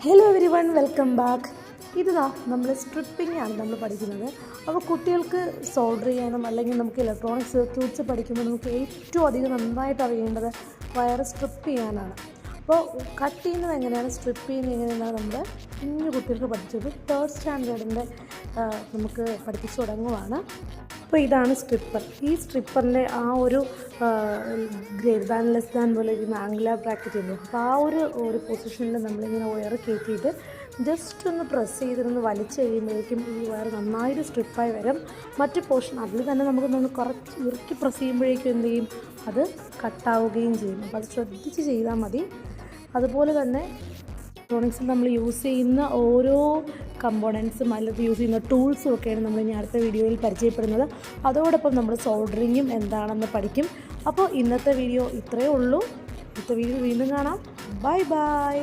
Hello every one, welcome back. ഇതാ നമ്മൾ stripping ആണ് നമ്മൾ പഠിക്കുന്നത്. അപ്പോൾ കുട്ടികൾക്ക് സോൾഡർ ചെയ്യാനും അല്ലെങ്കിൽ നമുക്ക് ഇലക്ട്രോണിക് സർക്യൂട്ട്സ് പഠിക്കുമ്പോൾ നമുക്ക് ഏറ്റവും അധികം നന്നായിട്ട് അറിയേണ്ടത് വയർ സ്ട്രിപ്പ് ചെയ്യാനാണ്. അപ്പോൾ കട്ട് ചെയ്യുന്നത് എങ്ങനെയാണ്, സ്ട്രിപ്പ് ചെയ്യുന്നത് എങ്ങനെയാണ് നമ്മൾ കുഞ്ഞു കുട്ടികൾക്ക് പഠിച്ചത്. 3rd സ്റ്റാൻഡേർഡിൻ്റെ നമുക്ക് പഠിപ്പിച്ചു തുടങ്ങുവാണ്. അപ്പോൾ ഇതാണ് സ്ട്രിപ്പർ. ഈ സ്ട്രിപ്പറിൻ്റെ ആ ഒരു ഗ്രേറ്റർ ദാൻ ലെസ് ദാൻ പോലെ ഇരിക്കുന്ന ആംഗുലാർ ബ്രാക്കറ്റ് ഉണ്ട്. അപ്പോൾ ആ ഒരു പൊസിഷനിൽ നമ്മളിങ്ങനെ വയർ കയറ്റിയിട്ട് ജസ്റ്റ് ഒന്ന് പ്രസ് ചെയ്തിരുന്ന് വലിച്ചു കഴിയുമ്പോഴേക്കും ഈ വയർ നന്നായിട്ട് സ്ട്രിപ്പായി വരും. മറ്റ് പോർഷൻ അതിൽ തന്നെ നമ്മൾ കുറച്ച് ഇറുക്കി പ്രസ് ചെയ്യുമ്പോഴേക്കും എന്ത് ചെയ്യും, അത് കട്ടാവുകയും ചെയ്യും. അപ്പോൾ അത് ശ്രദ്ധിച്ച് ചെയ്താൽ മതി. അതുപോലെ തന്നെ ഇലക്ട്രോണിക്സിൽ നമ്മൾ യൂസ് ചെയ്യുന്ന ഓരോ കമ്പോണൻസും അതിലത്ത് യൂസ് ചെയ്യുന്ന ടൂൾസും ഒക്കെയാണ് നമ്മൾ ഇനി അടുത്ത വീഡിയോയിൽ പരിചയപ്പെടുന്നത്. അതോടൊപ്പം നമ്മൾ സോൾഡറിങ്ങും എന്താണെന്ന് പഠിക്കും. അപ്പോൾ ഇന്നത്തെ വീഡിയോ ഇത്രയേ ഉള്ളൂ. അടുത്ത വീഡിയോ വീണ്ടും കാണാം. Bye bye.